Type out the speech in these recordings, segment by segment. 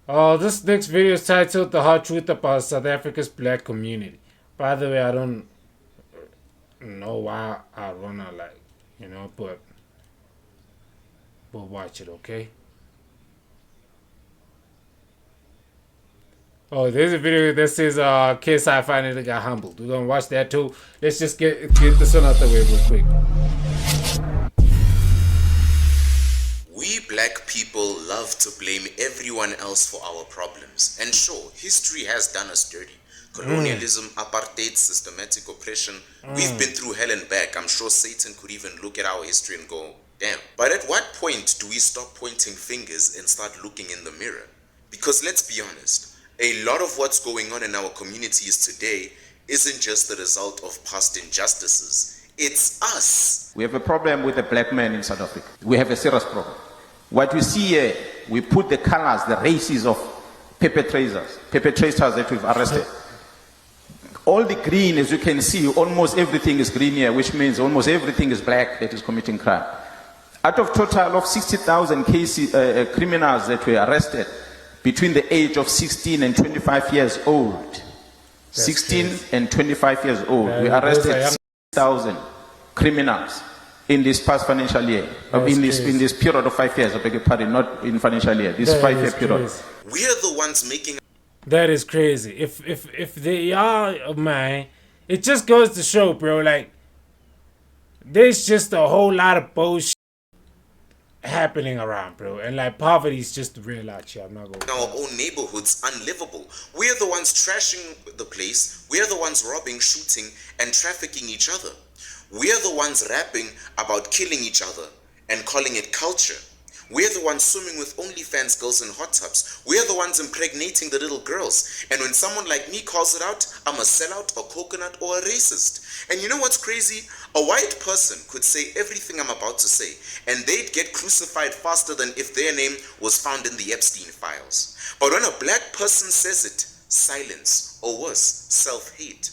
This next video is titled "The Hard Truth About South Africa's Black Community." By the way, I don't know why I wanna but we'll watch it, okay? Oh, there's a video that says KSI finally got humbled. We're gonna watch that too. Let's just get this one out the way real quick. We black people love to blame everyone else for our problems. And sure, history has done us dirty. Colonialism, apartheid, systematic oppression. We've been through hell and back. I'm sure Satan could even look at our history and go, damn. But at what point do we stop pointing fingers and start looking in the mirror? Because let's be honest, a lot of what's going on in our communities today isn't just the result of past injustices. It's us. We have a problem with the black man in South Africa. We have a serious problem. What we see here, we put the colors, the races of perpetrators that we've arrested. All the green, as you can see, almost everything is green here, which means almost everything is black that is committing crime. Out of total of 60,000 cases, criminals that were arrested between the age of 16 and 25 years old. 16 and 25 years old. We arrested 6,000 criminals in this past financial year. In this period of 5 years, I beg your pardon, not in financial year, this 5-year period. We are the ones making. That is crazy. If they are, man, it just goes to show, bro, like, there's just a whole lot of bullshit happening around, bro, and like poverty is just real out here. I'm not going. Our own neighborhoods unlivable. We're the ones trashing the place. We're the ones robbing, shooting, and trafficking each other. We're the ones rapping about killing each other and calling it culture. We're the ones swimming with OnlyFans girls in hot tubs. We're the ones impregnating the little girls. And when someone like me calls it out, I'm a sellout, a coconut, or a racist. And you know what's crazy? A white person could say everything I'm about to say, and they'd get crucified faster than if their name was found in the Epstein files. But when a black person says it, silence, or worse, self-hate.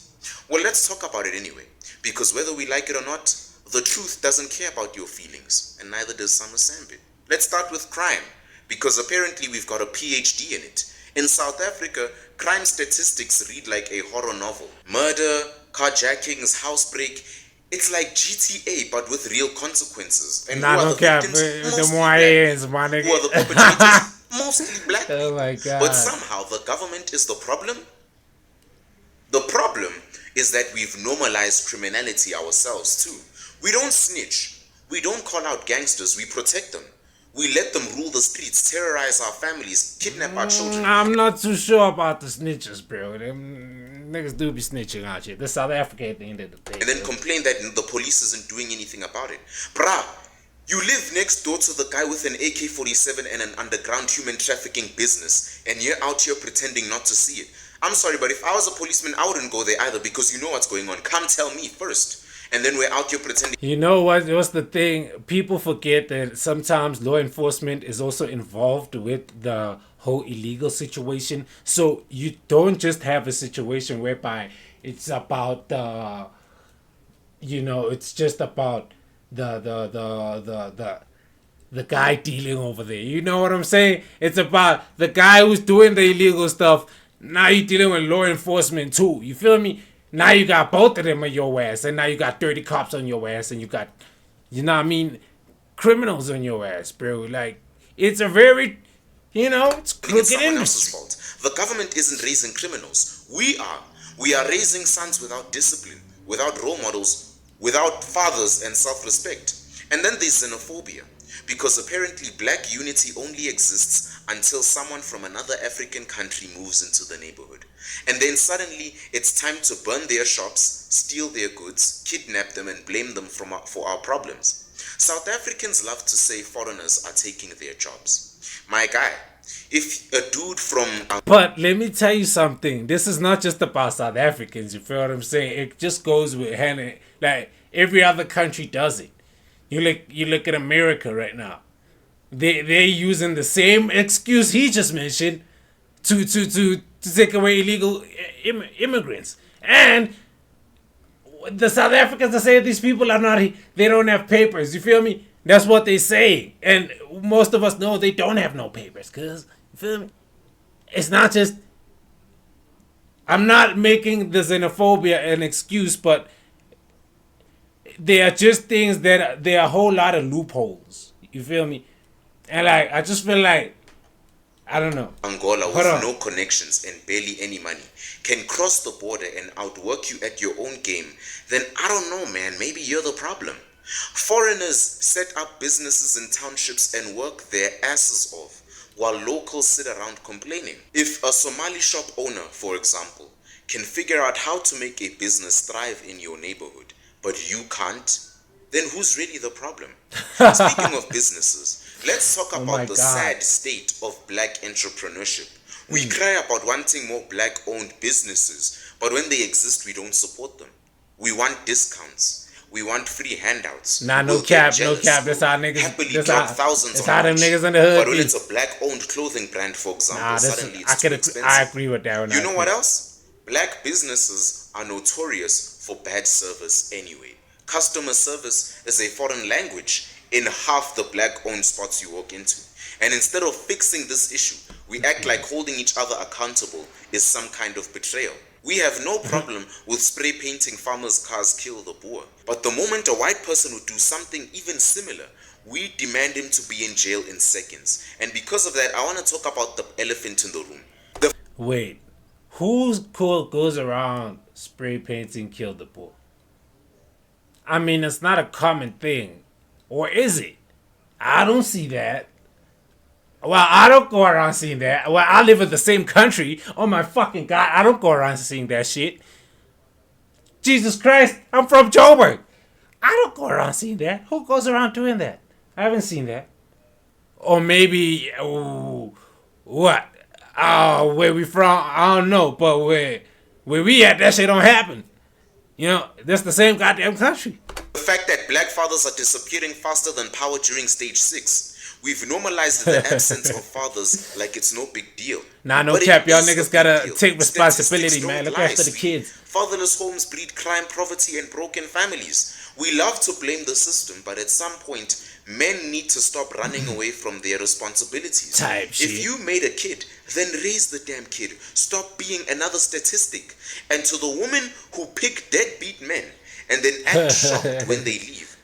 Well, let's talk about it anyway. Because whether we like it or not, the truth doesn't care about your feelings, and neither does Summer Sambit. Let's start with crime, because apparently we've got a PhD in it. In South Africa, crime statistics read like a horror novel. Murder, carjackings, housebreak, it's like GTA, but with real consequences. And who are the victims? Mostly black. Who are the perpetrators? Mostly black. Oh my God. But somehow the government is the problem. The problem is that we've normalized criminality ourselves too. We don't snitch. We don't call out gangsters. We protect them. We let them rule the streets, terrorize our families, kidnap our children. I'm not too sure about the snitches, bro. Them niggas do be snitching out here. The South Africa at the end of the day. And then complain that the police isn't doing anything about it. Bruh, you live next door to the guy with an AK-47 and an underground human trafficking business, and you're out here pretending not to see it. I'm sorry, but if I was a policeman, I wouldn't go there either, because you know what's going on. Come tell me first. And then we're out here pretending. You know what's the thing? People forget that sometimes law enforcement is also involved with the whole illegal situation. So you don't just have a situation whereby it's about it's just about the guy dealing over there. You know what I'm saying? It's about the guy who's doing the illegal stuff. Now you're dealing with law enforcement too. You feel me? Now you got both of them on your ass, and now you got 30 cops on your ass, and you got, criminals on your ass, bro. Like, it's a very, it's crooked industry. Fault. The government isn't raising criminals. We are. We are raising sons without discipline, without role models, without fathers and self-respect. And then there's xenophobia, because apparently black unity only exists until someone from another African country moves into the neighborhood. And then suddenly it's time to burn their shops, steal their goods, kidnap them, and blame them for our problems. South Africans love to say foreigners are taking their jobs. My guy, if a dude from... But let me tell you something. This is not just about South Africans, you feel what I'm saying? It just goes with hand, like every other country does it. You look at America right now. They're using the same excuse he just mentioned to take away illegal immigrants. And the South Africans that say these people are not, they don't have papers. You feel me? That's what they say. And most of us know they don't have no papers. Cause, you feel me? it's not just. I'm not making the xenophobia an excuse, but there are just things that there are a whole lot of loopholes. You feel me? And like I just feel like I don't know. Angola Hold with on. no connections and barely any money can cross the border and outwork you at your own game, then I don't know, man, maybe you're the problem. Foreigners set up businesses in townships and work their asses off while locals sit around complaining. If a Somali shop owner, for example, can figure out how to make a business thrive in your neighborhood, but you can't, then who's really the problem? Speaking of businesses, let's talk Oh my about the God. sad state of black entrepreneurship. We cry about wanting more black-owned businesses, but when they exist, we don't support them. We want discounts. We want free handouts. Nah, no We'll cap, get no jealous. cap. That's how niggas. Happily That's drop how. thousands That's on how them merch. niggas in the hood But when be. it's a black-owned clothing brand, for example, Nah, suddenly I it's too could. expensive. I agree with that one. You know what else? Black businesses are notorious for bad service anyway. Customer service is a foreign language in half the black-owned spots you walk into. And instead of fixing this issue, we act like holding each other accountable is some kind of betrayal. We have no problem with spray painting farmers' cars kill the Boer. But the moment a white person would do something even similar, we demand him to be in jail in seconds. And because of that, I want to talk about the elephant in the room. The Wait, who's cool goes around spray painting kill the Boer? I mean, it's not a common thing, or is it? I don't see that. Well, I don't go around seeing that. Well, I live in the same country. Oh my fucking God, I don't go around seeing that shit. Jesus Christ, I'm from Joburg. I don't go around seeing that. Who goes around doing that? I haven't seen that. Or maybe, ooh, what? Oh, where we from? I don't know. But where we at, that shit don't happen. You know, that's the same goddamn country. fact that black fathers are disappearing faster than power during stage 6. We've normalized the absence of fathers like it's no big deal. Nah, no But it cap. Y'all is a niggas big gotta deal. take responsibility, Statistics man. don't Look lie, after the sweet. kids. Fatherless homes breed crime, poverty, and broken families. We love to blame the system, but at some point, men need to stop running away from their responsibilities. Type If shit. you made a kid, then raise the damn kid. Stop being another statistic. And to the women who pick deadbeat men and then act shocked when they leave,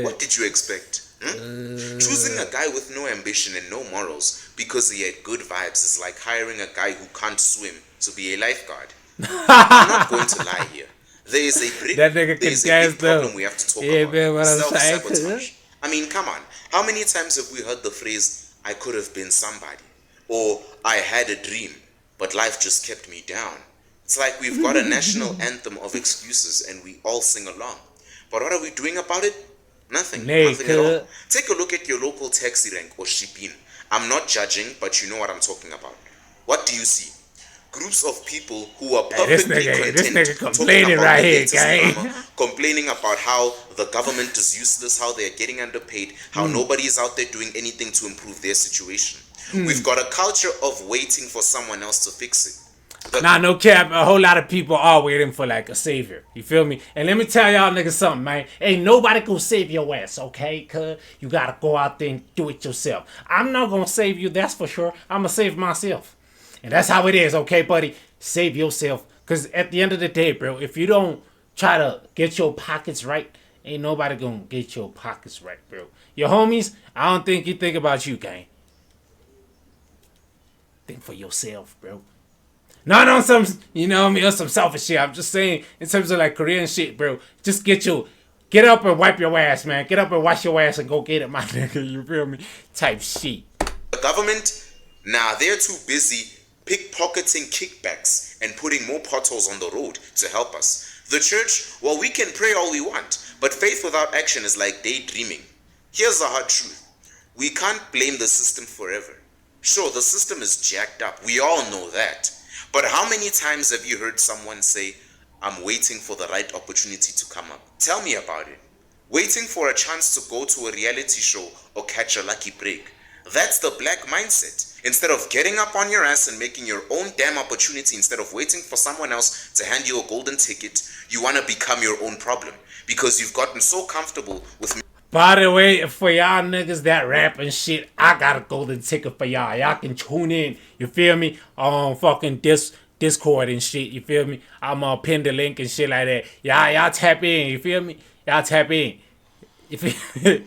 what did you expect? Choosing a guy with no ambition and no morals because he had good vibes is like hiring a guy who can't swim to be a lifeguard. I'm not going to lie here. There is a big, That nigga there is a can big guess though. problem we have to talk Yeah, about. man, what I'm saying. Self-sabotage. I mean, come on. How many times have we heard the phrase, I could have been somebody? Or, I had a dream, but life just kept me down. It's like we've got a national anthem of excuses and we all sing along. But what are we doing about it? Nothing. Nothing at all. Take a look at your local taxi rank or Shipin. I'm not judging, but you know what I'm talking about. What do you see? Groups of people who are This perfectly nigga content complaining talking about right the here, latest gang. drama, complaining about how the government is useless, how they're getting underpaid, how nobody is out there doing anything to improve their situation. We've got a culture of waiting for someone else to fix it. Nah, no cap. A whole lot of people are waiting for like a savior. You feel me? And let me tell y'all niggas something, man. Ain't nobody gonna save your ass, okay? Cause you gotta go out there and do it yourself. I'm not gonna save you, that's for sure. I'm gonna save myself. And that's how it is, okay, buddy? Save yourself. Cause at the end of the day, bro, if you don't try to get your pockets right, ain't nobody gonna get your pockets right, bro. Your homies, I don't think you think about you, gang. Think for yourself, bro. Not on some, you know what I mean, on some selfish shit. I'm just saying, in terms of like Korean shit, bro. Just get up and wipe your ass, man. Get up and wash your ass and go get it, my nigga. You feel me? Type shit. The government, nah, they're too busy pickpocketing kickbacks and putting more potholes on the road to help us. The church, well, we can pray all we want, but faith without action is like daydreaming. Here's the hard truth. We can't blame the system forever. Sure, the system is jacked up. We all know that. But how many times have you heard someone say, I'm waiting for the right opportunity to come up? Tell me about it. Waiting for a chance to go to a reality show or catch a lucky break. That's the black mindset. Instead of getting up on your ass and making your own damn opportunity, instead of waiting for someone else to hand you a golden ticket, you want to become your own problem because you've gotten so comfortable with By the way, for y'all niggas that rap and shit, I got a golden ticket for y'all. Y'all can tune in, you feel me, on fucking Discord and shit, you feel me? I'm gonna pin the link and shit like that. Y'all tap in, you feel me? Y'all tap in. You feel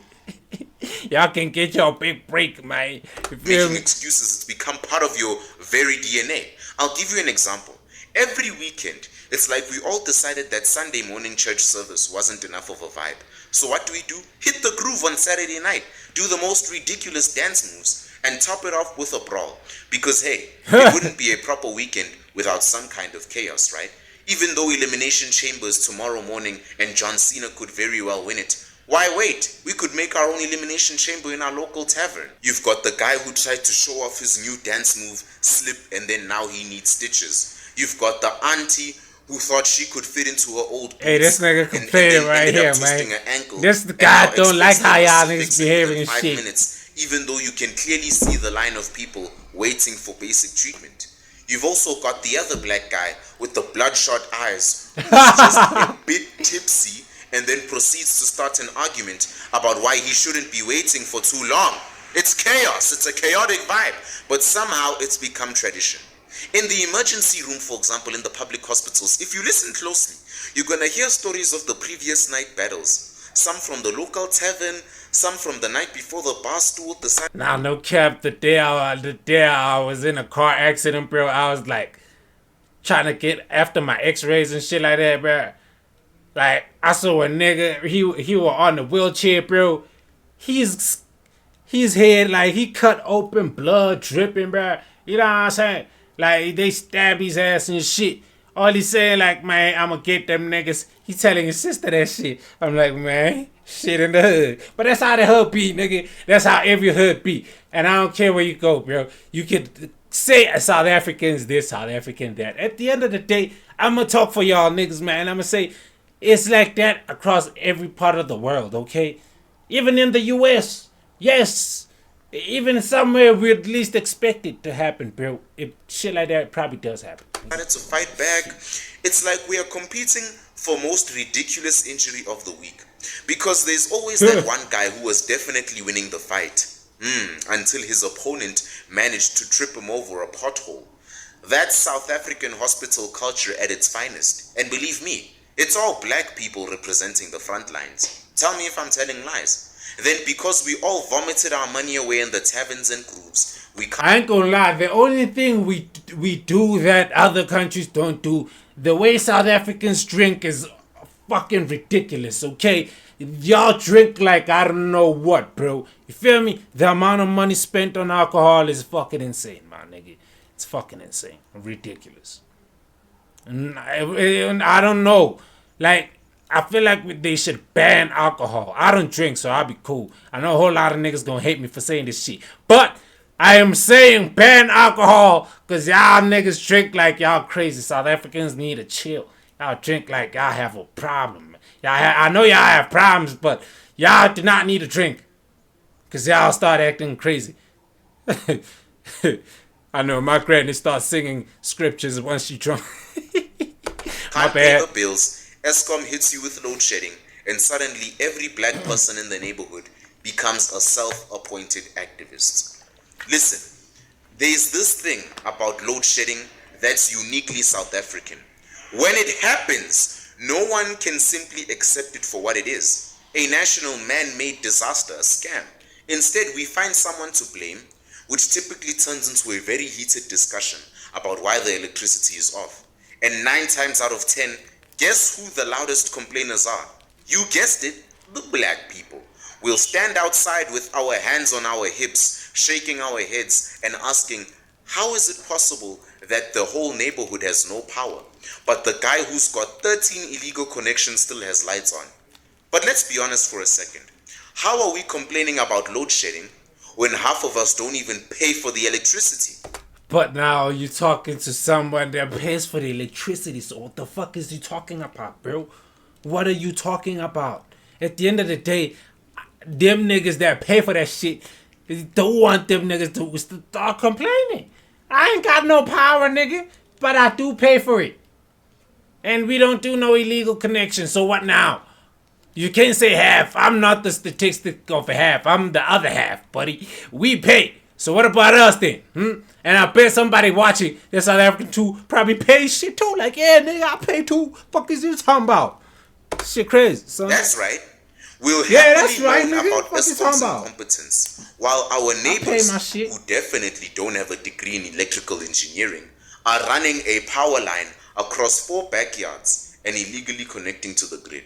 y'all can get your big break, man. You feel Making me? excuses, it's become part of your very DNA. I'll give you an example. Every weekend, it's like we all decided that Sunday morning church service wasn't enough of a vibe. So what do? Hit the groove on Saturday night, do the most ridiculous dance moves, and top it off with a brawl. Because hey, it wouldn't be a proper weekend without some kind of chaos, right? Even though Elimination Chamber is tomorrow morning and John Cena could very well win it, why wait? We could make our own Elimination Chamber in our local tavern. You've got the guy who tried to show off his new dance move, slip, and then now he needs stitches. You've got the auntie who thought she could fit into her old boots. Hey, this nigga and complaining then right ended here, up twisting man. her ankle, This the and guy now don't like expects how them to y'all fix niggas it behaving within and 5 shit. minutes, even though you can clearly see the line of people waiting for basic treatment. You've also got the other black guy with the bloodshot eyes who's just a bit tipsy and then proceeds to start an argument about why he shouldn't be waiting for too long. It's chaos, it's a chaotic vibe, but somehow it's become tradition. In the emergency room, for example, in the public hospitals, if you listen closely, you're gonna hear stories of the previous night battles. Some from the local tavern, some from the night before the bar stool, Nah, no cap. The day I was in a car accident, bro, I was like trying to get after my X-rays and shit like that, bro. Like I saw a nigga, he was on the wheelchair, bro. His head, like he cut open, blood dripping, bro. You know what I'm saying? Like they stab his ass and shit. All he saying, like, man, I'ma get them niggas. He telling his sister that shit. I'm like, man, shit in the hood. But that's how the hood be, nigga. That's how every hood be. And I don't care where you go, bro. You can say South Africans this, South African that. At the end of the day, I'ma talk for y'all niggas, man. I'ma say it's like that across every part of the world, okay? Even in the US. Yes. Even somewhere we'd least expect it to happen, bro. If shit like that probably does happen. decided to fight back. It's like we are competing for most ridiculous injury of the week. Because there's always that one guy who was definitely winning the fight. Until his opponent managed to trip him over a pothole. That's South African hospital culture at its finest. And believe me, it's all black people representing the front lines. Tell me if I'm telling lies. Then because we all vomited our money away in the taverns and grooves, I ain't gonna lie, the only thing we do that other countries don't do, the way South Africans drink is fucking ridiculous, okay? Y'all drink like I don't know what, bro. You feel me? The amount of money spent on alcohol is fucking insane, my nigga. It's fucking insane. Ridiculous. And I don't know. Like, I feel like they should ban alcohol. I don't drink, so I'll be cool. I know a whole lot of niggas gonna hate me for saying this shit. But I am saying ban alcohol because y'all niggas drink like y'all crazy. South Africans need to chill. Y'all drink like y'all have a problem. I know y'all have problems, but y'all do not need to drink because y'all start acting crazy. I know my granny starts singing scriptures once she drunk. My can't pay bad. the bills. Eskom hits you with load shedding, and suddenly every black person in the neighborhood becomes a self-appointed activist. Listen, there's this thing about load shedding that's uniquely South African. When it happens, no one can simply accept it for what it is, a national man-made disaster, a scam. Instead, we find someone to blame, which typically turns into a very heated discussion about why the electricity is off. And 9 times out of 10, guess who the loudest complainers are? You guessed it, the black people. We'll stand outside with our hands on our hips, shaking our heads and asking, how is it possible that the whole neighborhood has no power, but the guy who's got 13 illegal connections still has lights on? But let's be honest for a second. How are we complaining about load shedding when half of us don't even pay for the electricity? But now you're talking to someone that pays for the electricity, so what the fuck is you talking about, bro? What are you talking about? At the end of the day, them niggas that pay for that shit don't want them niggas to start complaining. I ain't got no power, nigga, but I do pay for it. And we don't do no illegal connection, so what now? You can't say half. I'm not the statistic of a half. I'm the other half, buddy. We pay. So what about us then? And I bet somebody watching the South African too probably pay shit too. Like, yeah, nigga, I pay too. Fuck is you talking about? Shit crazy, son. That's right. We'll that's happily right, moan nigga. about What you Eskom's talking about? incompetence, while our neighbors, my shit. who definitely don't have a degree in electrical engineering, are running a power line across 4 backyards and illegally connecting to the grid.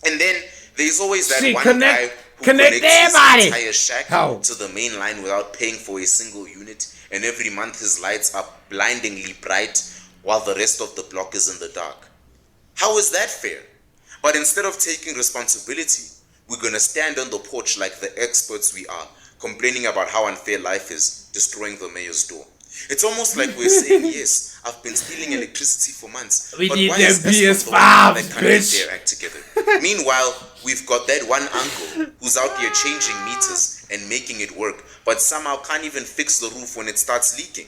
And then there's always that Shit, one connect- guy who connect connects his everybody. entire shack How? to the main line without paying for a single unit, and every month his lights are blindingly bright while the rest of the block is in the dark. How is that fair? But instead of taking responsibility, we're gonna stand on the porch like the experts we are, complaining about how unfair life is, destroying the mayor's door. It's almost like we're saying, yes, I've been stealing electricity for months, We but need why them is Eskom the one PS5s, that can't get bitch. their act together? Meanwhile, we've got that one uncle who's out here changing meters and making it work, but somehow can't even fix the roof when it starts leaking.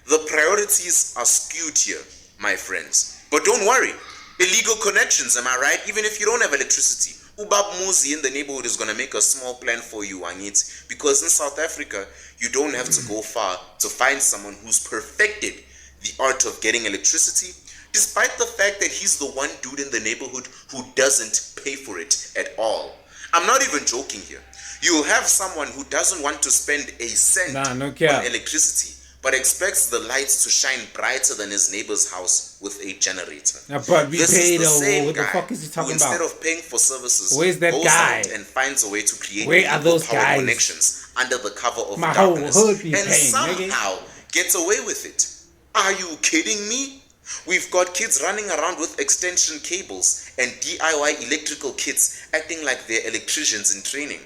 The priorities are skewed here, my friends. But don't worry, illegal connections, am I right? Even if you don't have electricity, Ubab Muzi in the neighborhood is going to make a small plan for you, Angit, because in South Africa, you don't have to go far to find someone who's perfected the art of getting electricity, despite the fact that he's the one dude in the neighborhood who doesn't pay for it at all. I'm not even joking here. You'll have someone who doesn't want to spend a cent Nah, no cap. on electricity, but expects the lights to shine brighter than his neighbor's house with a generator. Now, but we This pay is the though. same What the guy fuck is he who, talking instead about? of paying for services, Where's that goes guy? out and finds a way to create Where are illegal those power guys? connections under the cover of My whole darkness, hood be and paying, nigga. somehow gets away with it. Are you kidding me? We've got kids running around with extension cables and DIY electrical kits acting like they're electricians in training.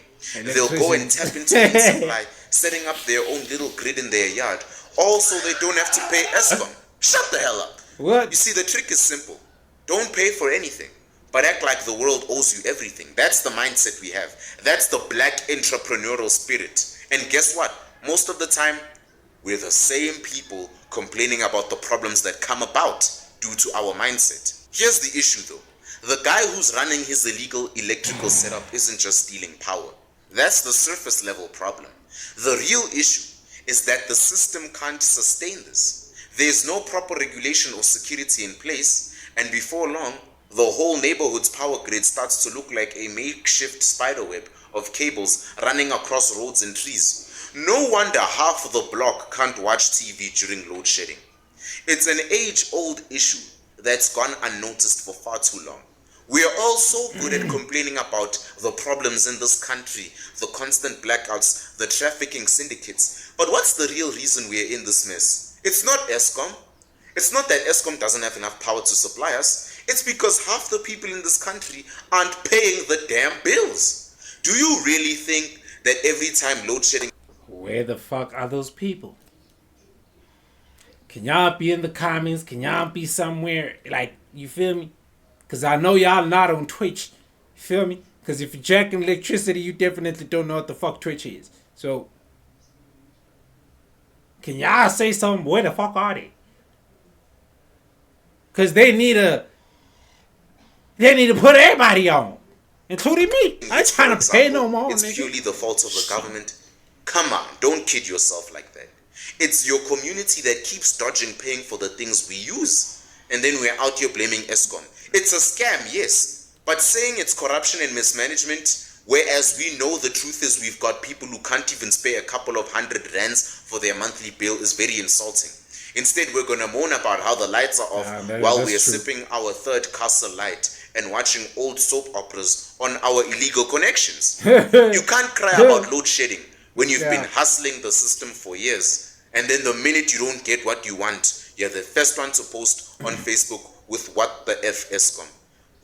They'll go and tap into the supply, setting up their own little grid in their yard, also they don't have to pay Eskom. Shut the hell up. What? You see, the trick is simple. Don't pay for anything, but act like the world owes you everything. That's the mindset we have. That's the black entrepreneurial spirit. And guess what? Most of the time, we're the same people complaining about the problems that come about due to our mindset. Here's the issue though. The guy who's running his illegal electrical setup isn't just stealing power. That's the surface level problem. The real issue is that the system can't sustain this. There's no proper regulation or security in place, and before long, the whole neighborhood's power grid starts to look like a makeshift spiderweb of cables running across roads and trees. No wonder half the block can't watch TV during load shedding. It's an age-old issue that's gone unnoticed for far too long. We are all so good at complaining about the problems in this country, the constant blackouts, the trafficking syndicates. But what's the real reason we are in this mess? It's not Eskom. It's not that Eskom doesn't have enough power to supply us. It's because half the people in this country aren't paying the damn bills. Do you really think that every time load shedding... Where the fuck are those people? Can y'all be in the comments? Can y'all be somewhere? Like, you feel me? Because I know y'all not on Twitch. You feel me? Because if you're jacking electricity, you definitely don't know what the fuck Twitch is. So, can y'all say something? Where the fuck are they? Because they need to put everybody on. Including me. I ain't trying to pay no more, It's nigga. purely the fault of the government. Come on, don't kid yourself like that. It's your community that keeps dodging paying for the things we use. And then we're out here blaming Eskom. It's a scam, yes. But saying it's corruption and mismanagement, whereas we know the truth is we've got people who can't even spare a couple of 100 rands for their monthly bill, is very insulting. Instead, we're going to moan about how the lights are off while we're sipping our third Castle Light and watching old soap operas on our illegal connections. You can't cry about load shedding when you've been hustling the system for years, and then the minute you don't get what you want, you're the first one to post on Facebook with what the F Eskom.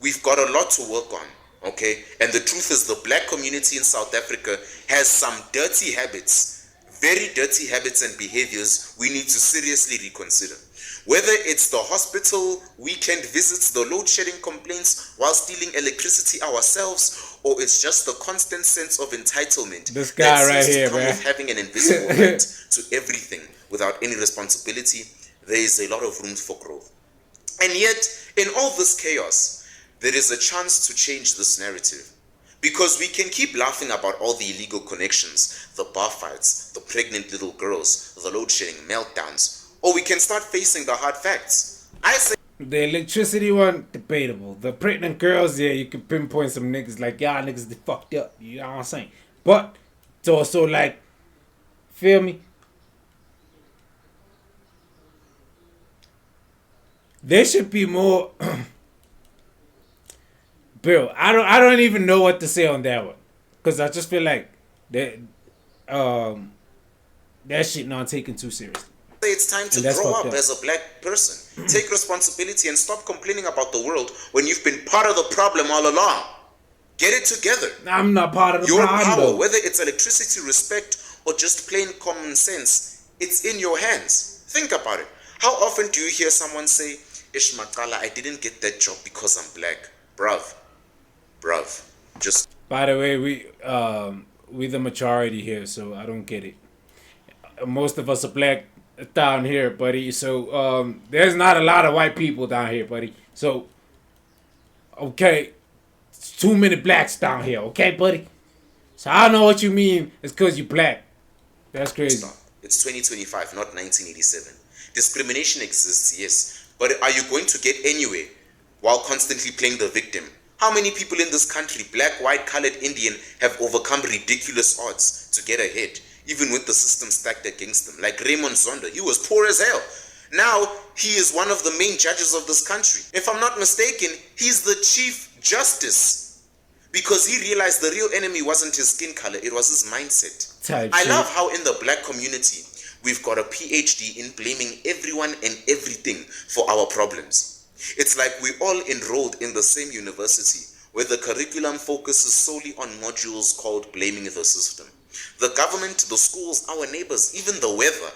We've got a lot to work on, okay? And the truth is the black community in South Africa has some dirty habits, very dirty habits and behaviors we need to seriously reconsider. Whether it's the hospital weekend visits, the load shedding complaints while stealing electricity ourselves, or it's just the constant sense of entitlement This guy right seems to here, come man. with having an invisible right to everything without any responsibility, there is a lot of room for growth. And yet, in all this chaos, there is a chance to change this narrative. Because we can keep laughing about all the illegal connections, the bar fights, the pregnant little girls, the load shedding meltdowns, or we can start facing the hard facts. I say The electricity one, debatable. The pregnant girls, yeah, you can pinpoint some niggas like, y'all niggas, they fucked up. You know what I'm saying? But it's also like, feel me? There should be more. Bro, I don't even know what to say on that one, cause I just feel like that that shit not taken too seriously. it's time to And that's grow fucked up up. as a black person. Take responsibility and stop complaining about the world when you've been part of the problem all along. Get it together. I'm not part of the Your problem, power, though. whether it's electricity, respect, or just plain common sense, it's in your hands. Think about it. How often do you hear someone say, Ish Makala, I didn't get that job because I'm black? Bruv. Just By the way, we the majority here, so I don't get it. Most of us are black down here, buddy. So there's not a lot of white people down here, buddy. So okay, it's too many blacks down here, okay, buddy. So I don't know what you mean. It's because you black. That's crazy. stop. It's 2025, not 1987. Discrimination exists, yes. But are you going to get anywhere while constantly playing the victim? How many people in this country, black, white, colored, Indian, have overcome ridiculous odds to get ahead, even with the system stacked against them? Like Raymond Zondo, he was poor as hell. Now, he is one of the main judges of this country. If I'm not mistaken, he's the Chief Justice. Because he realized the real enemy wasn't his skin color, it was his mindset. Type I shit. love how in the black community, we've got a PhD in blaming everyone and everything for our problems. It's like we all enrolled in the same university where the curriculum focuses solely on modules called blaming the system. The government, the schools, our neighbors, even the weather.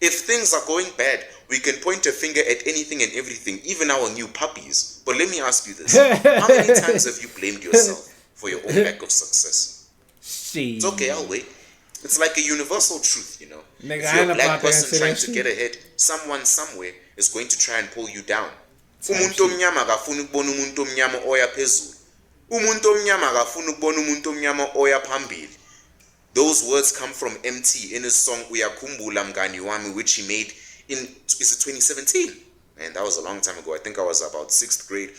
If things are going bad, we can point a finger at anything and everything, even our new puppies. But let me ask you this. How many times have you blamed yourself for your own lack of success? Shit. It's okay, I'll wait. It's like a universal truth, you know. Nigga, If I ain't you're a black about to person answer trying that to shit. get ahead, someone somewhere is going to try and pull you down. Umuntu omnyama akafuni ukubona umuntu omnyama oya phezulu. Umuntu omnyama akafuni ukubona umuntu omnyama oya phambili. Those words come from MT in his song Uyakhumbula Mngani Wami, which he made in, is it 2017? Man, that was a long time ago. I think I was about 6th grade.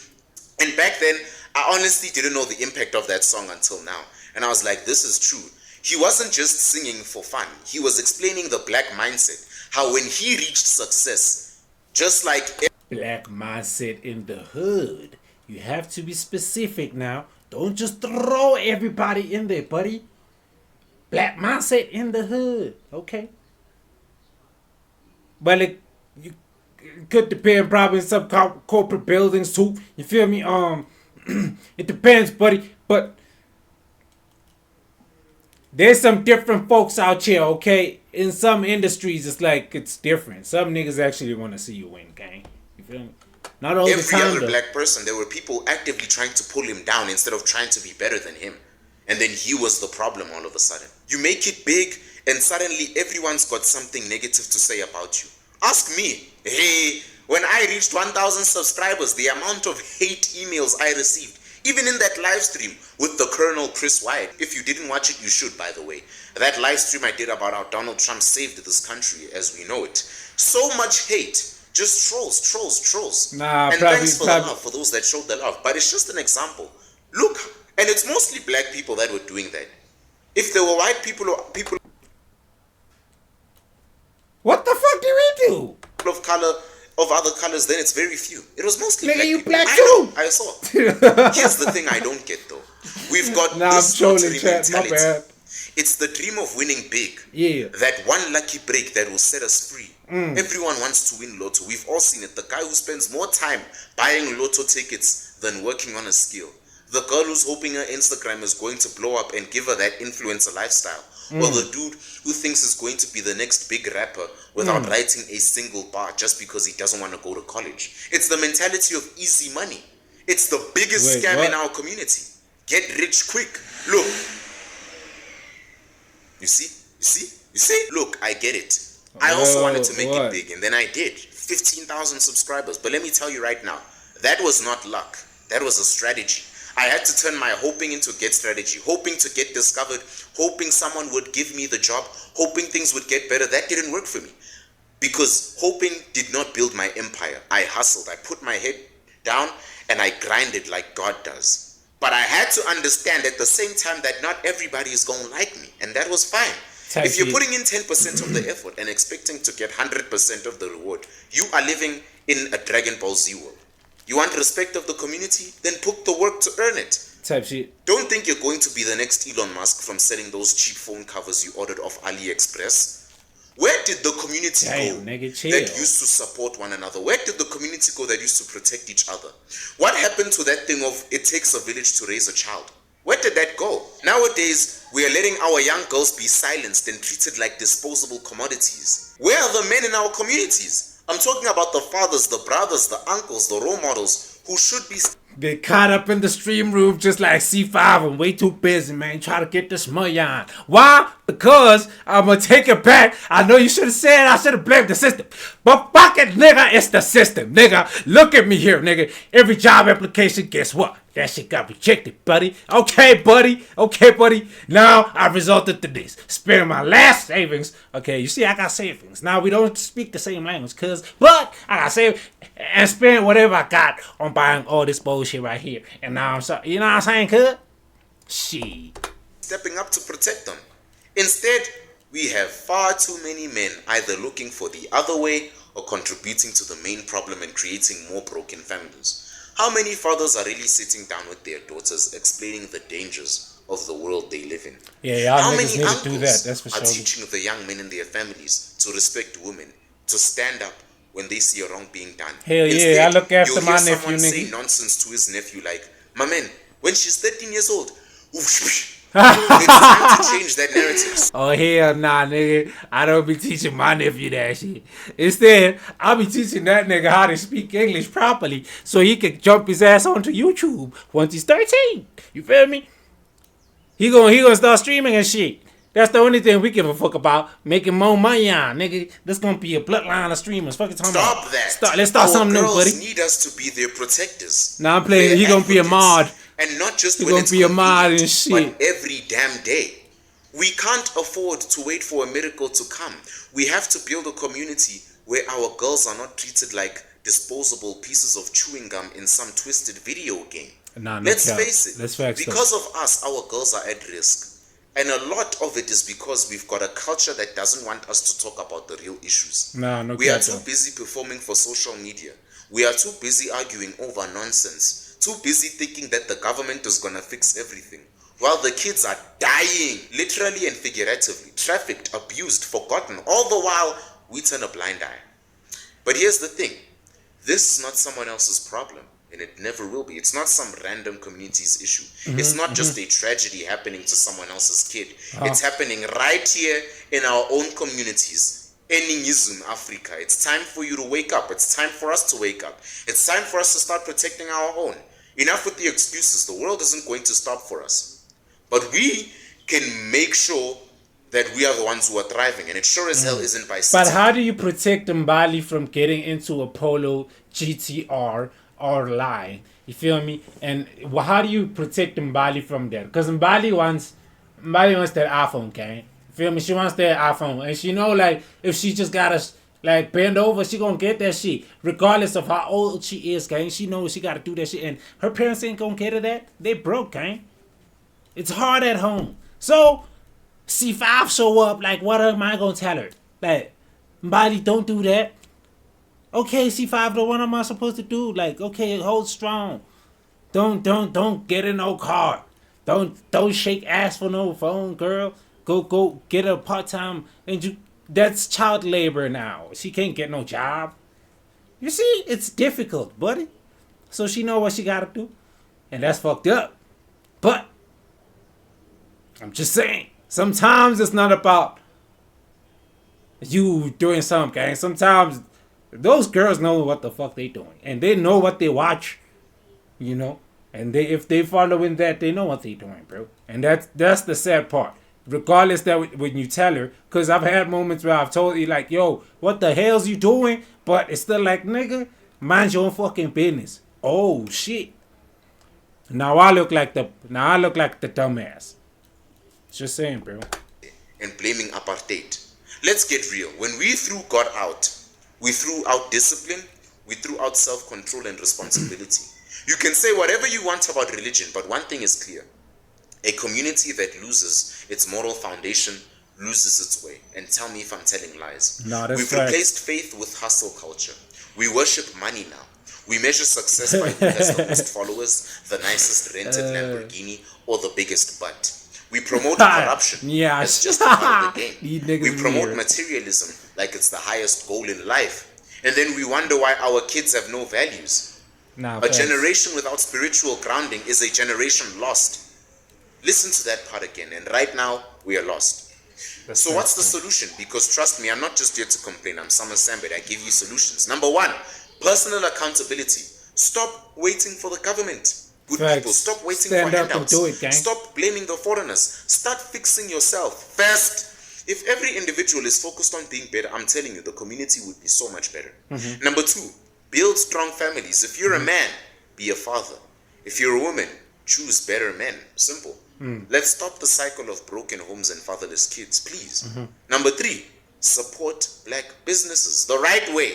And back then, I honestly didn't know the impact of that song until now. And I was like, this is true. He wasn't just singing for fun. He was explaining the black mindset. How when he reached success, just like Black mindset in the hood. You have to be specific now. Don't just throw everybody in there, buddy. Black mindset in the hood. Okay. But it could depend probably in some corporate buildings too. You feel me? It depends, buddy. But there's some different folks out here, okay? In some industries, it's like it's different. Some niggas actually want to see you win, gang. You feel me? Not all the every time, other though. black person, there were people actively trying to pull him down instead of trying to be better than him. And then he was the problem all of a sudden. You make it big, and suddenly everyone's got something negative to say about you. Ask me. Hey, when I reached 1,000 subscribers, the amount of hate emails I received, even in that live stream with the Colonel Chris Wyatt. If you didn't watch it, you should, by the way. That live stream I did about how Donald Trump saved this country as we know it. So much hate. Just trolls. Nah, and probably- thanks for the love, for those that showed the love. But it's just an example. Look, and it's mostly black people that were doing that. If there were white people or people What the fuck did we do? of color, of other colors, then it's very few. It was mostly Nigga, black you people. black I too. know, I saw. Here's the thing I don't get though. We've got Nah, I'm this trolling, lottery chat. My mentality. bad. It's the dream of winning big. Yeah. That one lucky break that will set us free. Everyone wants to win lotto. We've all seen it. The guy who spends more time buying lotto tickets than working on a skill. The girl who's hoping her Instagram is going to blow up and give her that influencer lifestyle. Or the dude who thinks is going to be the next big rapper without writing a single bar just because he doesn't want to go to college. It's the mentality of easy money. It's the biggest Wait, scam in what? our community. Get rich quick. Look. You see? Look, I get it. I also wanted to make What? it big, and then I did. 15,000 subscribers. But let me tell you right now, that was not luck. That was a strategy. I had to turn my hoping into get strategy, hoping to get discovered, hoping someone would give me the job, hoping things would get better. That didn't work for me because hoping did not build my empire. I hustled, I put my head down, and I grinded like God does. But I had to understand at the same time that not everybody is going to like me, and that was fine. If you're putting in 10% of the effort and expecting to get 100% of the reward, you are living in a Dragon Ball Z world. You want respect of the community? Then put the work to earn it. Type shit. Don't think you're going to be the next Elon Musk from selling those cheap phone covers you ordered off AliExpress. Where did the community go that used to support one another? Where did the community go that used to protect each other? What happened to that thing of it takes a village to raise a child? Where did that go? Nowadays, we are letting our young girls be silenced and treated like disposable commodities. Where are the men in our communities? I'm talking about the fathers, the brothers, the uncles, the role models who should be... They caught up in the stream room just like C5 and way too busy, man. Try to get this money on. Why? Because I'm going to take it back. I know you should have said I should have blamed the system. But fuck it, nigga. It's the system, nigga. Look at me here, nigga. Every job application, guess what? That shit got rejected, buddy. Okay, buddy. Okay, buddy. Now I've resulted to this. Spending my last savings. Okay, you see, I got savings. Now we don't speak the same language, but I got savings and spend whatever I got on buying all this bullshit right here. And now I'm sorry. You know what I'm saying, cuz? Shit. Stepping up to protect them. Instead, we have far too many men either looking for the other way or contributing to the main problem and creating more broken families. How many fathers are really sitting down with their daughters explaining the dangers of the world they live in? Yeah, y'all How niggas many need to do that. That's for are sure. teaching the young men in their families to respect women, to stand up when they see a wrong being done? Hell yeah, Instead, I look after you'll my hear nephew, someone say nigga. nonsense to his nephew like, my man, when she's 13 years old, it's time to change that narrative. Oh, hell nah, nigga. I don't be teaching my nephew that shit. Instead, I'll be teaching that nigga how to speak English properly so he can jump his ass onto YouTube once he's 13. You feel me? He gonna start streaming and shit. That's the only thing we give a fuck about. Making more money on, nigga. This gonna be a bloodline of streamers. Fucking talking about. Stop that. Let's start something new, buddy. Our girls need us to be their protectors. Nah, I'm playing. He gonna be a mod. And not just He when gonna it's be a mod and convenient, shit. but every damn day. We can't afford to wait for a miracle to come. We have to build a community where our girls are not treated like disposable pieces of chewing gum in some twisted video game. Nah, no Let's cap. face it. Let's facts Because of us, our girls are at risk. And a lot of it is because we've got a culture that doesn't want us to talk about the real issues. Nah, no We are cap, too though. busy performing for social media. We are too busy arguing over nonsense. Too busy thinking that the government is gonna fix everything. While the kids are dying, literally and figuratively, trafficked, abused, forgotten, all the while we turn a blind eye. But here's the thing. This is not someone else's problem. And it never will be. It's not some random community's issue. It's not just a tragedy happening to someone else's kid. It's happening right here in our own communities. Eningism Africa. It's time for you to wake up. It's time for us to wake up. It's time for us to start protecting our own. Enough with the excuses. The world isn't going to stop for us. But we can make sure that we are the ones who are thriving. And it sure as hell isn't by sitting. But how do you protect Mbali from getting into a Polo GTR or line? You feel me? And how do you protect Mbali from that? Because Mbali wants that iPhone, gang. You feel me? She wants that iPhone. And she know, like, if she just gotta, like, bend over, she gonna get that shit. Regardless of how old she is, gang. She knows she gotta do that shit. And her parents ain't gonna get her that. They broke, gang. It's hard at home. So, C5 show up, like, what am I gonna tell her? Like, Mbali, don't do that. Okay, C5, though, what am I supposed to do? Like, okay, hold strong. Don't get in no car. Don't shake ass for no phone, girl. Go get a part-time, and that's child labor now. She can't get no job. You see, it's difficult, buddy. So she know what she gotta do. And that's fucked up. But I'm just saying, sometimes it's not about you doing something, gang. Sometimes those girls know what the fuck they doing. And they know what they watch, you know. And if they following that, they know what they doing, bro. And that's the sad part. Regardless that when you tell her, because I've had moments where I've told you, like, yo, what the hell's you doing? But it's still like, nigga, mind your own fucking business. Oh, shit. Now I look like the dumbass. Just saying, bro. and blaming apartheid. Let's get real. When we threw God out, we threw out discipline, we threw out self-control and responsibility. You can say whatever you want about religion, but one thing is clear. A community that loses its moral foundation loses its way. And tell me if I'm telling lies. No, that's We've right. replaced faith with hustle culture. We worship money now. We measure success by who has the most followers, the nicest rented Lamborghini, or the biggest butt. We promote corruption Yeah. as just a part of the game. These niggas We promote weird. materialism like it's the highest goal in life. And then we wonder why our kids have no values. Nah, A facts. generation without spiritual grounding is a generation lost. Listen to that part again, and right now we are lost. So what's the solution? Because trust me, I'm not just here to complain. I'm Summer Sambed. I give you solutions. Number one, personal accountability. Stop waiting for the government. Good Facts. people, stop waiting Stand for up and handouts. do it, gang. Stop blaming the foreigners. Start fixing yourself. First, if every individual is focused on being better, I'm telling you, the community would be so much better. Number two, build strong families. If you're a man, be a father. If you're a woman, choose better men. Simple. Let's stop the cycle of broken homes and fatherless kids, please. Number three, support black businesses the right way.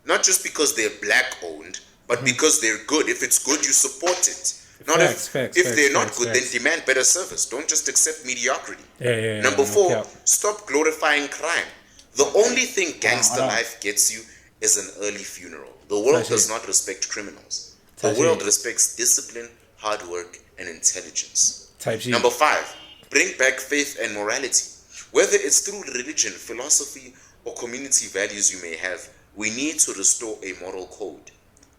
Not just because they're black owned, but because they're good. If it's good, you support it. Not Facts, if they're not facts, good, facts. then demand better service. Don't just accept mediocrity. Yeah, Number no four, cap. stop glorifying crime. The only thing gangster life gets you is an early funeral. The world Touch does it. not respect criminals. Touch The world it. respects discipline, hard work, and intelligence. Type shit. Number five, bring back faith and morality. Whether it's through religion, philosophy, or community values you may have, we need to restore a moral code.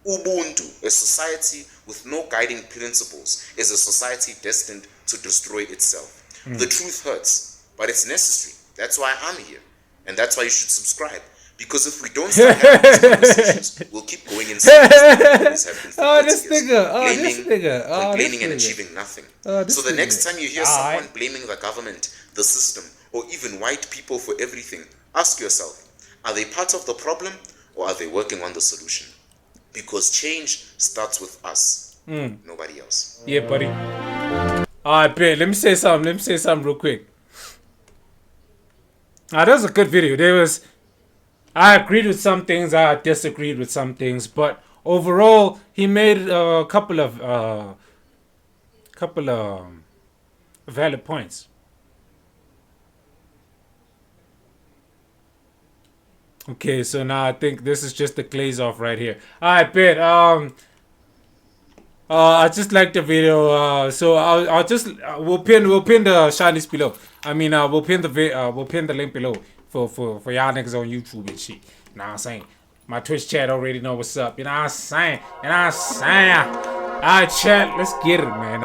Ubuntu, a society with no guiding principles, is a society destined to destroy itself. The truth hurts, but it's necessary. That's why I'm here. And that's why you should subscribe. Because if we don't start having these conversations, we'll keep going in circles. Oh, this nigga. Oh, this nigga. Oh, complaining this and nigga. achieving nothing. Oh, this So the nigga. next time you hear Alright. someone blaming the government, the system, or even white people for everything, ask yourself, are they part of the problem or are they working on the solution? Because change starts with us, nobody else. Yeah, buddy. Alright, bet. Let me say something real quick. That was a good video. I agreed with some things, I disagreed with some things, but overall, he made a couple of valid points. Okay, so now I think this is just the glaze off right here. Alright, bet. I just like the video. So I'll just we'll pin the shinies below. I mean, we'll pin the link below for y'all niggas on YouTube and shit. You know what I'm saying? My Twitch chat already know what's up. You know what I'm saying? Alright, chat, let's get it, man.